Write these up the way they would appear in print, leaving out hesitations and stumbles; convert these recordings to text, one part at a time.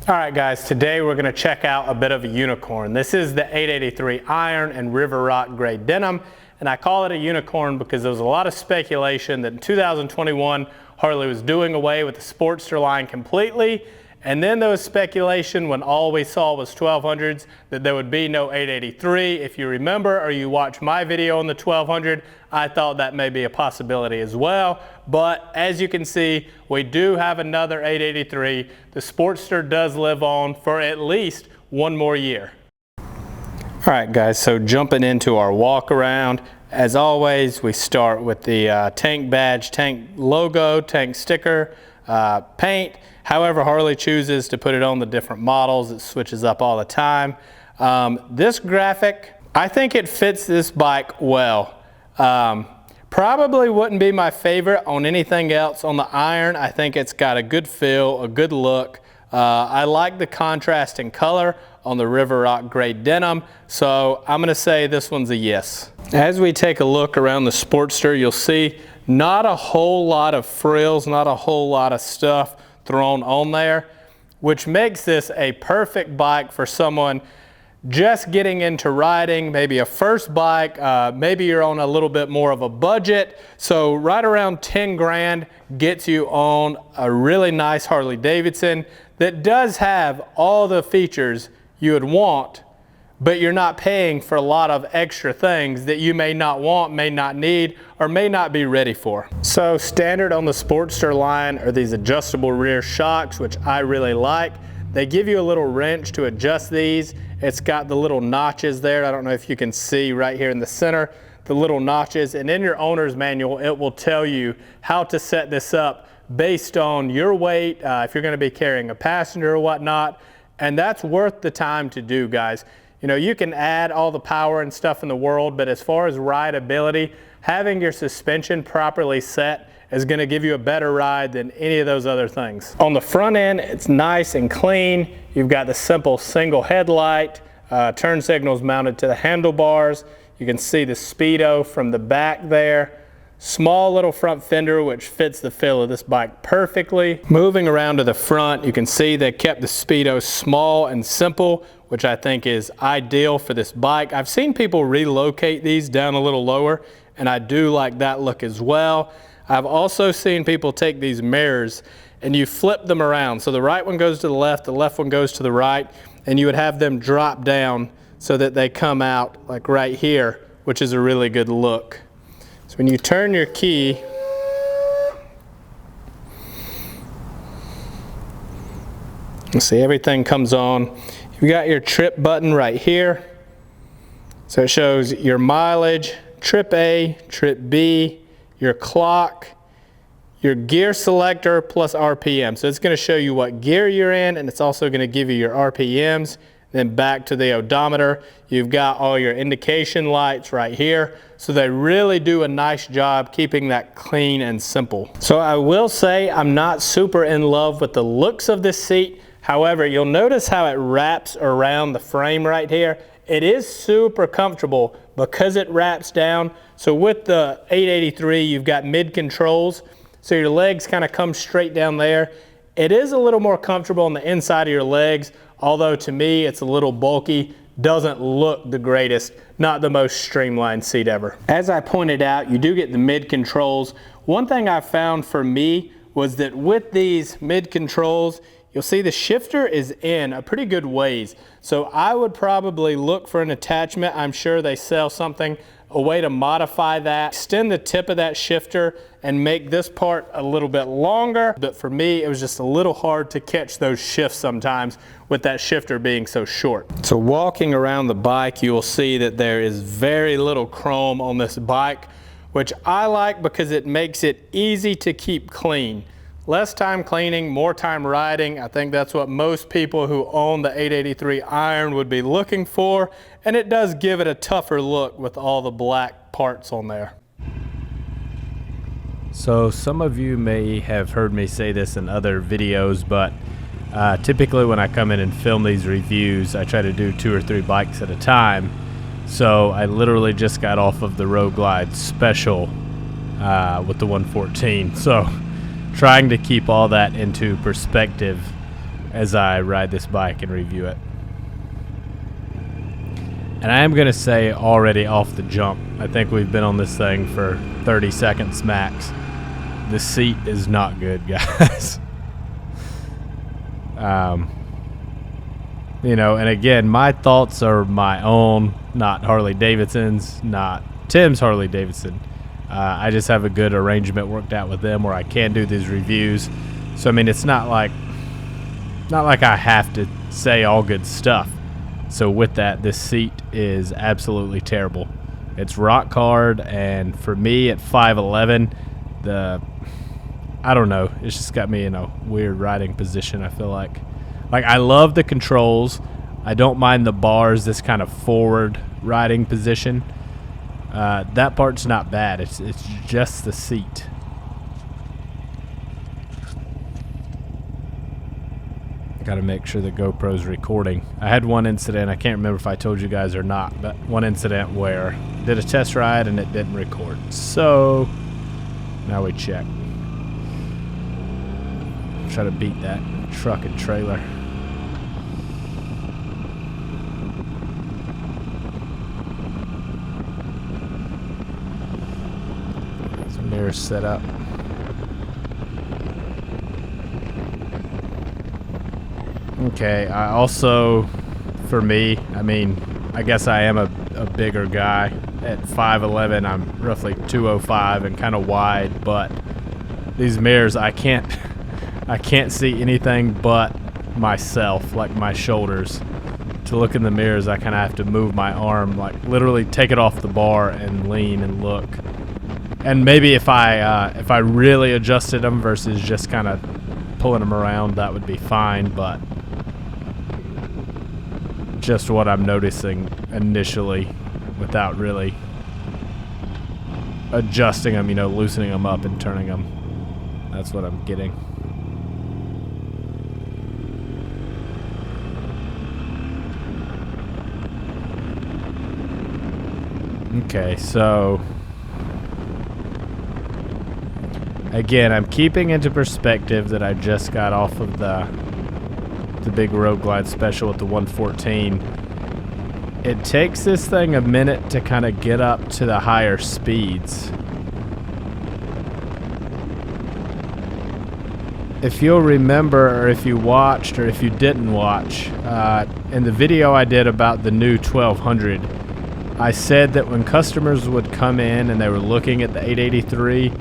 All right guys, today we're going to check out a bit of a unicorn. This is the 883 Iron in River Rock Gray Denim, and I call it a unicorn because there was a lot of speculation that in 2021 Harley was doing away with the Sportster line completely, and then there was speculation when all we saw was 1200s that there would be no 883. If you remember or you watch my video on the 1200, I thought that may be a possibility as well. But as you can see, we do have another 883. The Sportster does live on for at least one more year. All right guys, so jumping into our walk around, as always, we start with the tank badge, tank logo, tank sticker, paint. However Harley chooses to put it on the different models, it switches up all the time. This graphic, I think it fits this bike well. Probably wouldn't be my favorite on anything else on the Iron. I think it's got a good feel, a good look. I like the contrast in color on the River Rock Gray Denim, so I'm going to say this one's a yes. As we take a look around the Sportster, you'll see not a whole lot of frills, not a whole lot of stuff thrown on there, which makes this a perfect bike for someone just getting into riding, maybe a first bike, maybe you're on a little bit more of a budget. So right around 10 grand gets you on a really nice Harley Davidson that does have all the features you would want, but you're not paying for a lot of extra things that you may not want, may not need, or may not be ready for. So standard on the Sportster line are these adjustable rear shocks, which I really like. They give you a little wrench to adjust these. It's got the little notches there. I don't know if you can see right here in the center, the little notches. And in your owner's manual, it will tell you how to set this up based on your weight, if you're gonna be carrying a passenger or whatnot. And that's worth the time to do, guys. You know, you can add all the power and stuff in the world, but as far as rideability, having your suspension properly set is going to give you a better ride than any of those other things. On the front end, it's nice and clean. You've got the simple single headlight, turn signals mounted to the handlebars. You can see the speedo from the back there. Small little front fender, which fits the feel of this bike perfectly. Moving around to the front, you can see they kept the speedo small and simple, which I think is ideal for this bike. I've seen people relocate these down a little lower, and I do like that look as well. I've also seen people take these mirrors and you flip them around. So the right one goes to the left one goes to the right, and you would have them drop down so that they come out like right here, which is a really good look. So when you turn your key, you see everything comes on. You've got your trip button right here. So it shows your mileage, trip A, trip B, your clock, your gear selector plus RPM. So it's going to show you what gear you're in, and it's also going to give you your RPMs. Then back to the odometer, you've got all your indication lights right here. So they really do a nice job keeping that clean and simple. So I will say I'm not super in love with the looks of this seat. However, you'll notice how it wraps around the frame right here. It is super comfortable because it wraps down. So with the 883, you've got mid controls. So your legs kind of come straight down there. It is a little more comfortable on the inside of your legs, although to me it's a little bulky, doesn't look the greatest, not the most streamlined seat ever. As I pointed out, you do get the mid controls. One thing I found for me was that with these mid controls, you'll see the shifter is in a pretty good ways. So I would probably look for an attachment. I'm sure they sell something, a way to modify that, extend the tip of that shifter and make this part a little bit longer. But for me, it was just a little hard to catch those shifts sometimes with that shifter being so short. So walking around the bike, you will see that there is very little chrome on this bike, which I like because it makes it easy to keep clean. Less time cleaning, more time riding. I think that's what most people who own the 883 Iron would be looking for, and it does give it a tougher look with all the black parts on there. So some of you may have heard me say this in other videos, but typically when I come in and film these reviews, I try to do 2 or 3 bikes at a time. So I literally just got off of the Road Glide Special with the 114. So trying to keep all that into perspective as I ride this bike and review it. And I am going to say already off the jump, I think we've been on this thing for 30 seconds max. The seat is not good, guys. You know, and again, my thoughts are my own, not Harley Davidson's, not Timms Harley Davidson. I just have a good arrangement worked out with them where I can do these reviews. So I mean, it's not like I have to say all good stuff. So with that, this seat is absolutely terrible. It's rock hard, and for me at 5'11", I don't know, it's just got me in a weird riding position, I feel like. Like, I love the controls. I don't mind the bars, this kind of forward riding position. That part's not bad. It's just the seat. Got to make sure the GoPro's recording. I had one incident, I can't remember if I told you guys or not, but one incident where I did a test ride and it didn't record. So now we check. Try to beat that truck and trailer. Some mirrors set up. Okay, I also, for me, I mean, I guess I am a bigger guy. At 5'11", I'm roughly 205 and kind of wide, but these mirrors, I can't see anything but myself, like my shoulders. To look in the mirrors, I kind of have to move my arm, like literally take it off the bar and lean and look. And maybe if I really adjusted them versus just kind of pulling them around, that would be fine, but just what I'm noticing initially without really adjusting them, you know, loosening them up and turning them. That's what I'm getting. Okay, so again, I'm keeping into perspective that I just got off of the big Road Glide special with the 114. It takes this thing a minute to kind of get up to the higher speeds. If you'll remember, or if you watched, or if you didn't watch, in the video I did about the new 1200, I said that when customers would come in and they were looking at the 883,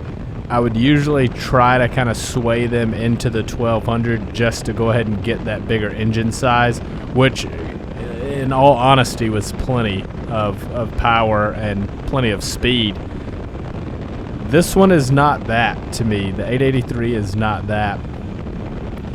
I would usually try to kind of sway them into the 1200 just to go ahead and get that bigger engine size, which in all honesty was plenty of power and plenty of speed. This one is not that to me. The 883 is not that.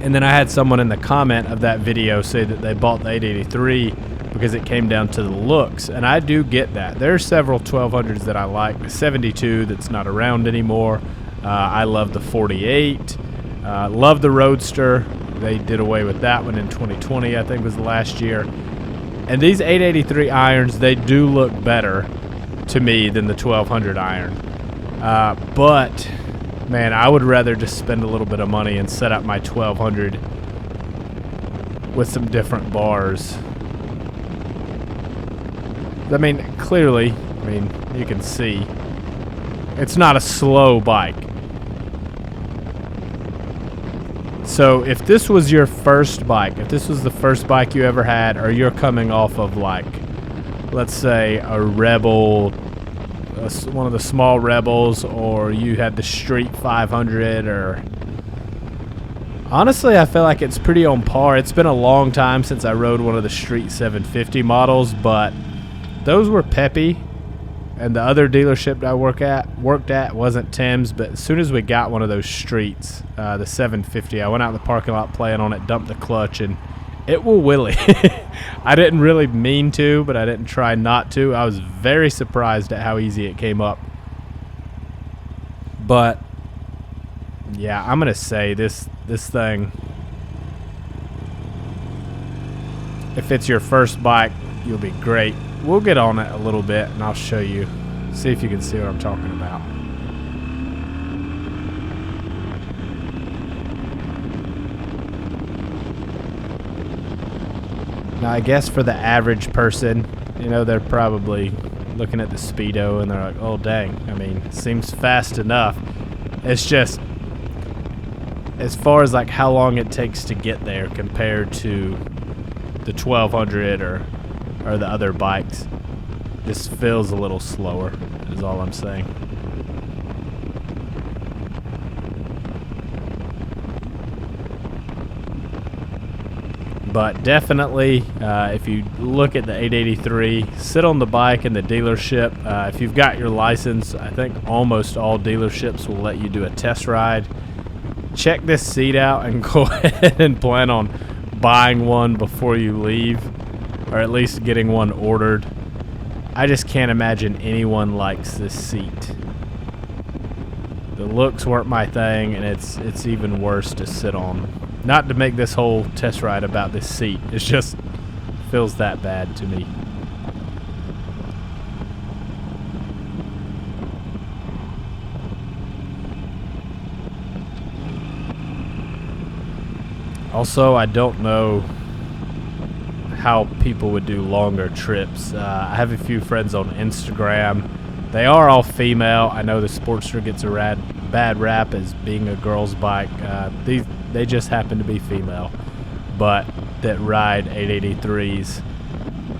And then I had someone in the comment of that video say that they bought the 883 because it came down to the looks, and I do get that. There are several 1200s that I like. The 72 that's not around anymore. I love the 48. Love the Roadster. They did away with that one in 2020, I think was the last year. And these 883 irons, they do look better to me than the 1200 iron. But man, I would rather just spend a little bit of money and set up my 1200 with some different bars. I mean, clearly, I mean, you can see it's not a slow bike. So if this was your first bike, if this was the first bike you ever had, or you're coming off of, like, let's say a Rebel, one of the small Rebels, or you had the Street 500, or honestly, I feel like it's pretty on par. It's been a long time since I rode one of the Street 750 models, but those were peppy. And the other dealership that I worked at wasn't Timms, but as soon as we got one of those Streets, the 750, I went out in the parking lot playing on it, dumped the clutch, and it will wheelie. I didn't really mean to, but I didn't try not to. I was very surprised at how easy it came up. But yeah, I'm gonna say this thing, if it's your first bike, you'll be great. We'll get on it a little bit and I'll show you, see if you can see what I'm talking about. Now, I guess for the average person, you know, they're probably looking at the speedo and they're like, oh dang, I mean, it seems fast enough. It's just, as far as like how long it takes to get there compared to the 1200 or the other bikes, this feels a little slower, is all I'm saying. But definitely, if you look at the 883, sit on the bike in the dealership. If you've got your license, I think almost all dealerships will let you do a test ride. Check this seat out and go ahead and plan on buying one before you leave, or at least getting one ordered. I just can't imagine anyone likes this seat. The looks weren't my thing, and it's even worse to sit on. Not to make this whole test ride about this seat. It just feels that bad to me. Also, I don't know how people would do longer trips. I have a few friends on Instagram. They are all female. I know the Sportster gets a bad rap as being a girl's bike. They just happen to be female, but that ride 883s.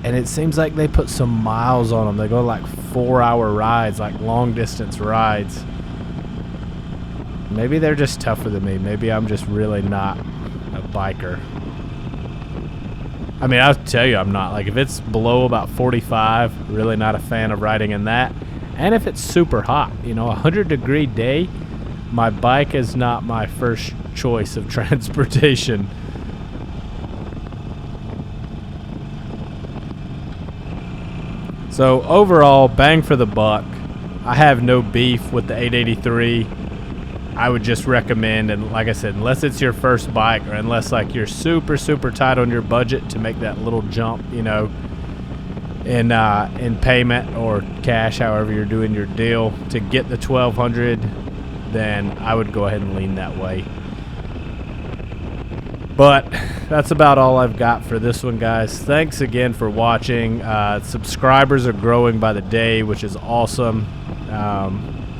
And it seems like they put some miles on them. They go like 4-hour rides, like long distance rides. Maybe they're just tougher than me. Maybe I'm just really not a biker. I mean, I'll tell you I'm not. Like, if it's below about 45, really not a fan of riding in that. And if it's super hot, you know, 100-degree day, my bike is not my first choice of transportation. So overall, bang for the buck. I have no beef with the 883. I would just recommend, and like I said, unless it's your first bike, or unless like you're super tight on your budget to make that little jump, you know, in payment or cash, however you're doing your deal, to get the 1200, then I would go ahead and lean that way. But that's about all I've got for this one, guys. Thanks again for watching. Subscribers are growing by the day, which is awesome.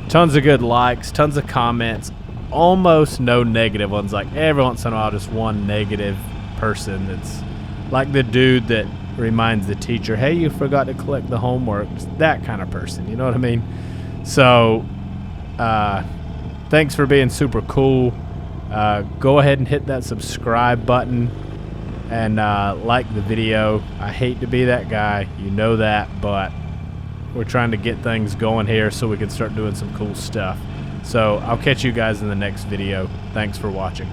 Tons of good likes, tons of comments, almost no negative ones. Like every once in a while, just one negative person that's like the dude that reminds the teacher, hey, you forgot to collect the homework. That kind of person, you know what I mean? So thanks for being super cool. Go ahead and hit that subscribe button and like the video. I hate to be that guy, you know that, but we're trying to get things going here so we can start doing some cool stuff. So I'll catch you guys in the next video. Thanks for watching.